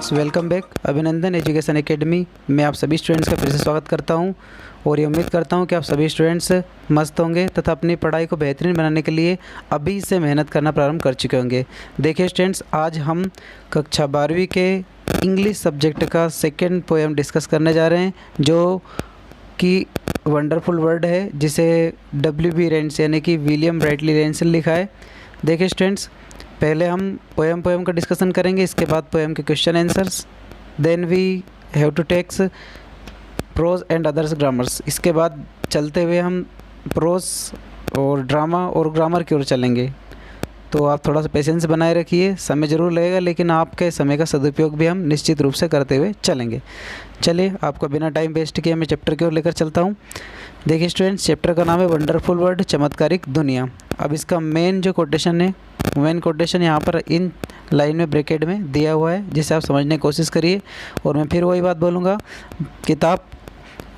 Students, welcome back. अभिनंदन education academy में आप सभी स्टूडेंट्स का फिर से स्वागत करता हूं और ये उम्मीद करता हूं कि आप सभी स्टूडेंट्स मस्त होंगे तथा अपनी पढ़ाई को बेहतरीन बनाने के लिए अभी से मेहनत करना प्रारंभ कर चुके होंगे। देखिए स्टूडेंट्स, आज हम कक्षा 12वीं के इंग्लिश सब्जेक्ट का सेकेंड पोएम डिस्कस करने जा रहे हैं, जो कि वंडरफुल वर्ल्ड है, जिसे W.B. रेंस यानी कि विलियम ब्राइटली रेंस ने लिखा है। देखिए स्टूडेंट्स, पहले हम पोएम का डिस्कशन करेंगे, इसके बाद पोएम के question answers, then we have to takes prose and others grammars. इसके बाद चलते हुए हम प्रोज और ड्रामा और ग्रामर की ओर चलेंगे। तो आप थोड़ा सा पेशेंस बनाए रखिए, समय ज़रूर लगेगा, लेकिन आपके समय का सदुपयोग भी हम निश्चित रूप से करते हुए चलेंगे। चलिए, आपको बिना टाइम वेस्ट किए मैं चैप्टर की ओर लेकर चलता हूँ। देखिए स्टूडेंट्स, चैप्टर का नाम है वंडरफुल वर्ल्ड, चमत्कारिक दुनिया। अब इसका मेन जो कोटेशन है, मेन कोटेशन यहाँ पर इन लाइन में ब्रैकेट में दिया हुआ है, जिसे आप समझने की कोशिश करिए। और मैं फिर वही बात बोलूँगा, किताब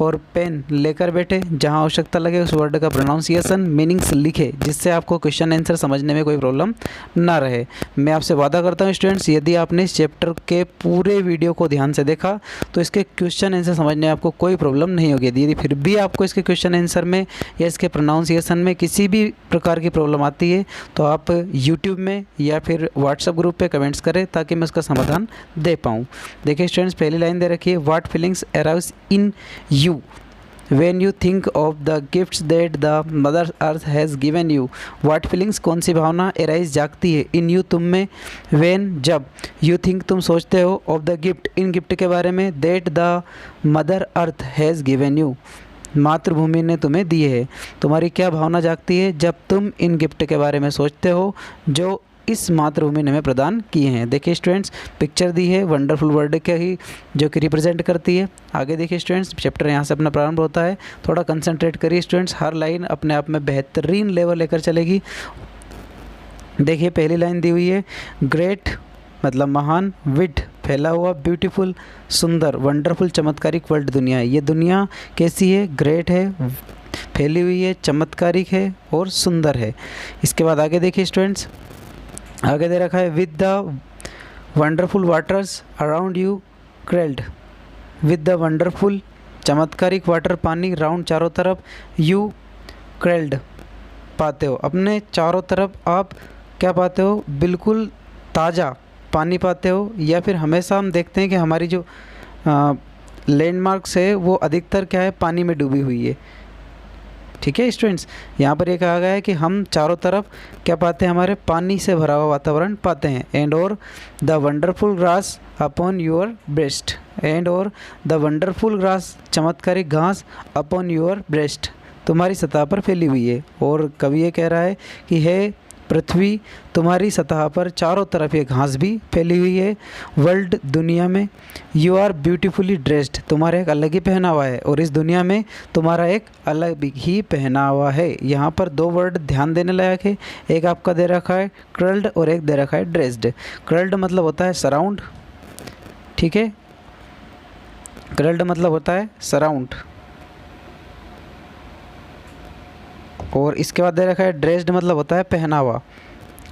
और पेन लेकर बैठे, जहाँ आवश्यकता लगे उस वर्ड का प्रोनाउंसिएशन, मीनिंग्स लिखे, जिससे आपको क्वेश्चन आंसर समझने में कोई प्रॉब्लम ना रहे। मैं आपसे वादा करता हूँ स्टूडेंट्स, यदि आपने इस चैप्टर के पूरे वीडियो को ध्यान से देखा तो इसके क्वेश्चन आंसर समझने में आपको कोई प्रॉब्लम नहीं होगी। यदि फिर भी आपको इसके क्वेश्चन आंसर में या इसके प्रोनाउंसिएशन में किसी भी प्रकार की प्रॉब्लम आती है तो आप यूट्यूब में या फिर व्हाट्सएप ग्रुप पर कमेंट्स करें, ताकि मैं उसका समाधान दे पाऊँ। देखिए स्टूडेंट्स, पहली लाइन दे रखी है, what feelings arise in you when you think of the gifts that the mother earth has given you। what feelings, कौन सी भावना arise जागती है in you, तुम में, when, जब, you think, तुम सोचते हो, of the gift, in gift के बारे में, that the mother earth has given you, मातृभूमि ने तुम्हें दिए है। तुम्हारी क्या भावना जागती है जब तुम इन गिफ्ट के बारे में सोचते हो जो इस मातृभूमि ने हमें प्रदान किए हैं। देखिए स्टूडेंट्स, पिक्चर दी है वंडरफुल वर्ल्ड के ही, जो कि रिप्रेजेंट करती है। आगे देखिए स्टूडेंट्स, चैप्टर यहाँ से अपना प्रारंभ होता है। थोड़ा कंसंट्रेट करिए स्टूडेंट्स, हर लाइन अपने आप में बेहतरीन लेवल लेकर चलेगी। देखिए पहली लाइन दी हुई है, ग्रेट मतलब महान, विड फैला हुआ, ब्यूटीफुल सुंदर, वंडरफुल चमत्कारिक वर्ल्ड दुनिया है। ये दुनिया कैसी है? ग्रेट है, फैली हुई है, चमत्कारिक है और सुंदर है। इसके बाद आगे देखिए स्टूडेंट्स, आगे दे रखा है, with the wonderful waters around you curled, with the wonderful चमत्कारिक वाटर, पानी, राउंड चारों तरफ, यू क्रेल्ड पाते हो, अपने चारों तरफ आप क्या पाते हो? बिल्कुल ताज़ा पानी पाते हो। या फिर हमेशा हम देखते हैं कि हमारी जो लैंडमार्क्स है वो अधिकतर क्या है? पानी में डूबी हुई है। ठीक है स्टूडेंट्स, यहाँ पर ये कहा गया है कि हम चारों तरफ क्या पाते हैं? हमारे पानी से भरा हुआ वातावरण पाते हैं। एंड और the wonderful grass upon your breast, and और द वंडरफुल ग्रास चमत्कारिक घास अपॉन योर ब्रेस्ट, तुम्हारी सतह पर फैली हुई है। और कवि ये कह रहा है कि हे पृथ्वी, तुम्हारी सतह पर चारों तरफ ये घास भी फैली हुई है। वर्ल्ड दुनिया में, यू आर ब्यूटीफुली ड्रेस्ड, तुम्हारा एक अलग ही पहनावा है, और इस दुनिया में तुम्हारा एक अलग ही पहनावा है। यहाँ पर दो वर्ड ध्यान देने लायक है, एक आपका दे रखा है कर्ल्ड और एक दे रखा है ड्रेस्ड। कर्ल्ड मतलब होता है सराउंड, ठीक है, कर्ल्ड मतलब होता है सराउंड, और इसके बाद दे रखा है ड्रेस्ड मतलब होता है पहनावा,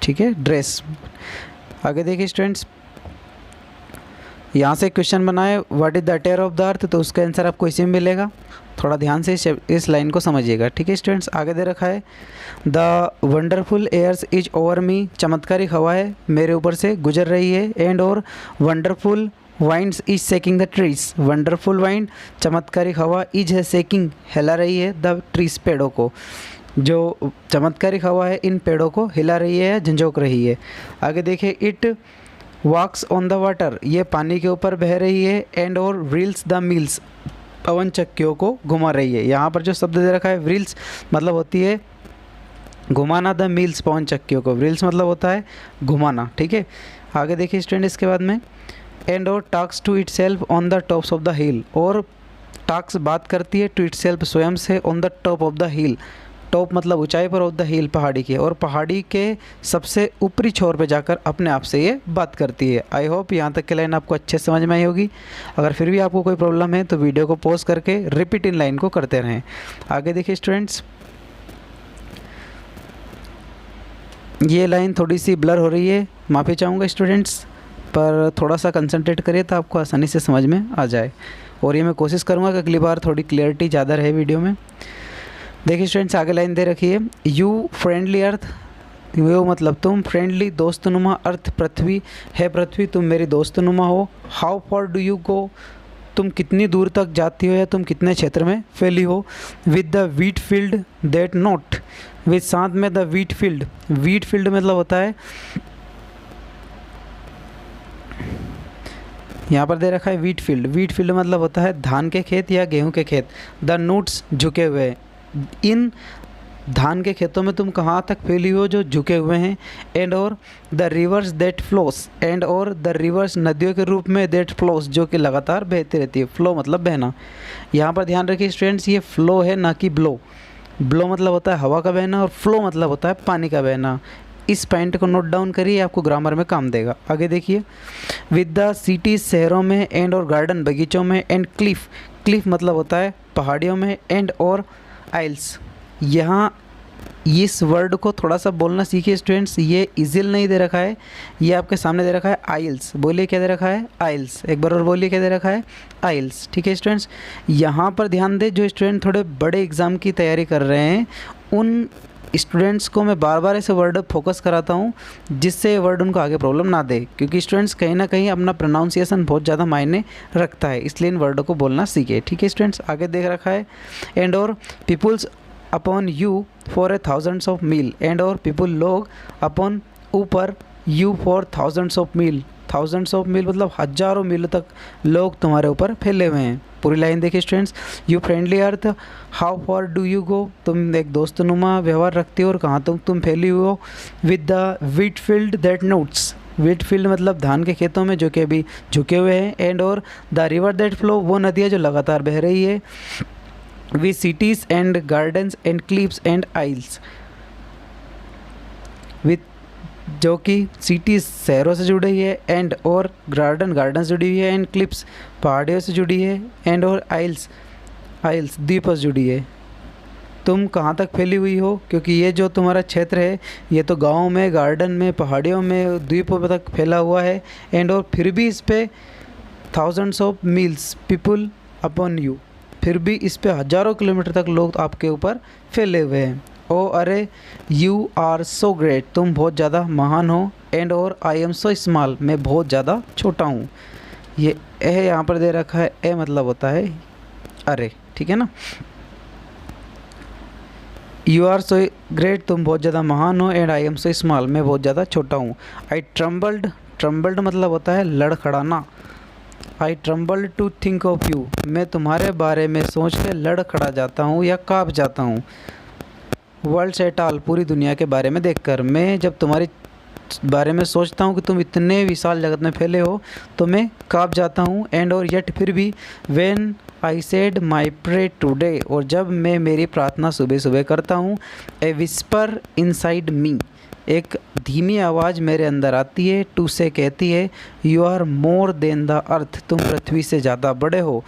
ठीक है, ड्रेस। आगे देखिए स्टूडेंट्स, यहाँ से क्वेश्चन बनाए, what is the attire of the earth, तो उसका आंसर आपको इसी में मिलेगा। थोड़ा ध्यान से इस लाइन को समझिएगा, ठीक है स्टूडेंट्स। आगे दे रखा है, the wonderful airs is over me, चमत्कारिक हवाएं मेरे ऊपर से गुजर रही है। एंड और wonderful winds is shaking the trees, wonderful wind चमत्कारिक हवा, इज है सेकिंग हिला रही है, द ट्रीज पेड़ों को, जो चमत्कारिक हवा है इन पेड़ों को हिला रही है, झंझोक रही है। आगे देखिए, it walks on the water, ये पानी के ऊपर बह रही है। एंड और व्हील्स द मिल्स, पवन चक्कियों को घुमा रही है। यहाँ पर जो शब्द दे रखा है व्हील्स मतलब होती है घुमाना, द मिल्स पवन चक्कियों को, व्हील्स मतलब होता है घुमाना, ठीक है। आगे देखिए स्टूडेंट, इसके बाद में, एंड और talks to itself on the tops of the hill, और टॉक्स बात करती है, टू इट सेल्फ स्वयं से, on the top of the hill, top मतलब ऊंचाई पर, ऑफ द हिल पहाड़ी की, और पहाड़ी के सबसे ऊपरी छोर पे जाकर अपने आप से ये बात करती है। आई होप यहाँ तक की लाइन आपको अच्छे समझ में आई होगी। अगर फिर भी आपको कोई प्रॉब्लम है तो वीडियो को पॉज करके रिपीट इन लाइन को करते रहें। आगे देखिए स्टूडेंट्स, ये लाइन थोड़ी सी ब्लर हो रही है, माफ़ी चाहूँगा स्टूडेंट्स। पर थोड़ा सा कंसंट्रेट करिए तो आपको आसानी से समझ में आ जाए। और ये मैं कोशिश करूँगा कि अगली बार थोड़ी क्लियरिटी ज़्यादा रहे वीडियो में। देखिए स्टूडेंट्स, आगे लाइन दे रखी है, यू फ्रेंडली अर्थ, वो मतलब तुम, फ्रेंडली दोस्तनुमा अर्थ पृथ्वी, है पृथ्वी तुम मेरी दोस्तनुमा हो। How for do you go, तुम कितनी दूर तक जाती हो या तुम कितने क्षेत्र में फैली हो। With the wheat field that not, with साथ में the wheat field, wheat field मतलब होता है, यहाँ पर दे रखा है वीट फील्ड, वीट फील्ड मतलब होता है धान के खेत या गेहूं के खेत। द नोट्स झुके हुए, इन धान के खेतों में तुम कहाँ तक फैली हो जो झुके हुए हैं। एंड और the reverse that flows, and और द रिवर्स नदियों के रूप में दैट फ्लोस जो कि लगातार बहती रहती है। फ्लो मतलब बहना। यहाँ पर ध्यान रखिए स्टूडेंट्स, ये फ्लो है ना कि ब्लो। ब्लो मतलब होता है हवा का बहना और फ्लो मतलब होता है पानी का बहना। इस पॉइंट को नोट डाउन करिए, आपको ग्रामर में काम देगा। आगे देखिए, विद द सिटीज शहरों में, एंड और गार्डन बगीचों में, एंड क्लिफ, क्लिफ मतलब होता है पहाड़ियों में, एंड और आइल्स। यहाँ इस वर्ड को थोड़ा सा बोलना सीखिए स्टूडेंट्स, ये इजिल नहीं दे रखा है, ये आपके सामने दे रखा है आइल्स। बोलिए क्या दे रखा है, आइल्स। एक बार और बोलिए क्या दे रखा है, आइल्स। ठीक है स्टूडेंट्स, यहाँ पर ध्यान दें, जो स्टूडेंट थोड़े बड़े एग्ज़ाम की तैयारी कर रहे हैं उन स्टूडेंट्स को मैं बार बार ऐसे वर्ड फोकस कराता हूँ जिससे ये वर्ड उनको आगे प्रॉब्लम ना दे, क्योंकि स्टूडेंट्स कहीं ना कहीं अपना प्रोनाउंसिएशन बहुत ज़्यादा मायने रखता है, इसलिए इन वर्डों को बोलना सीखे। ठीक है स्टूडेंट्स, आगे देख रखा है, एंड और peoples upon you for a thousands of mile, and और पीपुल लोग, अपॉन ऊपर, you for thousands of mile, thousands of mile मतलब हज़ारों मीलों तक लोग तुम्हारे ऊपर फैले हुए हैं। पूरी लाइन देखिए students, you friendly earth, how for do you go, तुम एक दोस्तनुमा व्यवहार रखते हो और कहाँ तुम फैली हुई हो। With the wheat field that notes, wheat field मतलब धान के खेतों में जो कि अभी झुके हुए हैं। एंड और द रिवर दैट फ्लो, वो नदियाँ जो लगातार बह रही है। With cities and gardens and cliffs and isles, with जो कि सिटीज़ शहरों से जुड़ी हुई है, एंड और गार्डन गार्डन से जुड़ी हुई है, एंड क्लिप्स पहाड़ियों से जुड़ी है, एंड और आइल्स आइल्स द्वीपों से जुड़ी है। तुम कहाँ तक फैली हुई हो, क्योंकि ये जो तुम्हारा क्षेत्र है ये तो गाँव में, गार्डन में, पहाड़ियों में, द्वीपों तक फैला हुआ है। एंड और फिर भी इस पे thousands of meals people upon you, फिर भी इस पे हज़ारों किलोमीटर तक लोग आपके ऊपर फैले हुए हैं। ओ अरे, यू आर सो ग्रेट, तुम बहुत ज़्यादा महान हो। एंड और आई एम सो स्मॉल, मैं बहुत ज़्यादा छोटा हूँ। ये ए यहाँ पर दे रखा है, ए मतलब होता है अरे। ठीक है ना, यू आर सो ग्रेट, तुम बहुत ज़्यादा महान हो। And I am so small, मैं बहुत ज़्यादा छोटा हूँ। आई ट्रम्बल्ड, ट्रम्बल्ड मतलब होता है लड़खड़ाना। I trembled to think of you, मैं तुम्हारे बारे में सोच के लड़खड़ा जाता हूँ या काँप जाता हूँ। वर्ल्ड एट ऑल, पूरी दुनिया के बारे में देखकर, मैं जब तुम्हारे बारे में सोचता हूँ कि तुम इतने विशाल जगत में फैले हो तो मैं काँप जाता हूँ। एंड और येट, फिर भी, when I said my pray today, और जब मैं मेरी प्रार्थना सुबह सुबह करता हूँ। ए विस्पर इनसाइड मी, एक धीमी आवाज़ मेरे अंदर आती है, टू से कहती है, you are more than the earth, तुम पृथ्वी से ज़्यादा बड़े हो।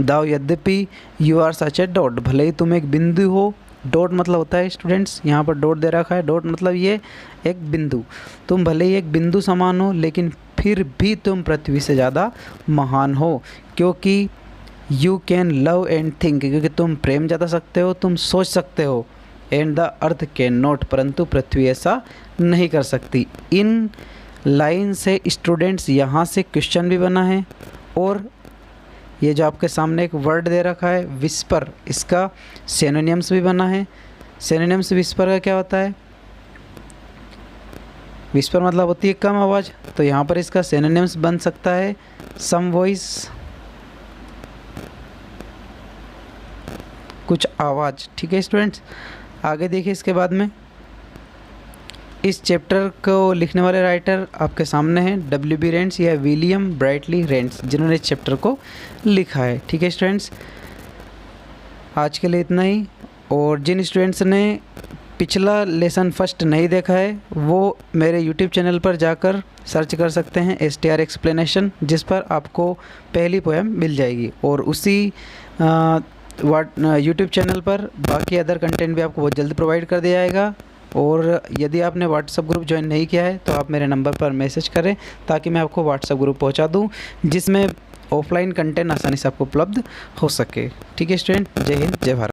दाओ यद्यपि, you are such a dot, भले ही तुम एक बिंदु हो। डॉट मतलब होता है स्टूडेंट्स, यहाँ पर डॉट दे रखा है, डॉट मतलब ये एक बिंदु। तुम भले ही एक बिंदु समान हो लेकिन फिर भी तुम पृथ्वी से ज़्यादा महान हो, क्योंकि you can love and think, क्योंकि तुम प्रेम जता सकते हो, तुम सोच सकते हो। And the earth can not, परंतु पृथ्वी ऐसा नहीं कर सकती। इन लाइन से स्टूडेंट्स यहाँ से क्वेश्चन भी बना है, और ये जो आपके सामने एक वर्ड दे रखा है विस्पर, इसका सिनोनिम्स भी बना है। सिनोनिम्स विस्पर का क्या होता है, विस्पर मतलब होती है कम आवाज़, तो यहाँ पर इसका सिनोनिम्स बन सकता है सम वॉइस, कुछ आवाज़। ठीक है स्टूडेंट्स, आगे देखिए इसके बाद में, इस चैप्टर को लिखने वाले राइटर आपके सामने हैं W.B. रेंट्स या विलियम ब्राइटली रेंट्स, जिन्होंने इस चैप्टर को लिखा है। ठीक है स्टूडेंट्स, आज के लिए इतना ही। और जिन स्टूडेंट्स ने पिछला लेसन फर्स्ट नहीं देखा है वो मेरे YouTube चैनल पर जाकर सर्च कर सकते हैं STR एक्सप्लेनेशन, जिस पर आपको पहली पोएम मिल जाएगी। और उसी YouTube चैनल पर बाकी अदर कंटेंट भी आपको बहुत जल्दी प्रोवाइड कर दिया जाएगा। और यदि आपने व्हाट्सएप ग्रुप ज्वाइन नहीं किया है तो आप मेरे नंबर पर मैसेज करें ताकि मैं आपको व्हाट्सएप ग्रुप पहुंचा दूं जिसमें ऑफलाइन कंटेंट आसानी से आपको उपलब्ध हो सके। ठीक है स्टूडेंट, जय हिंद, जय भारत।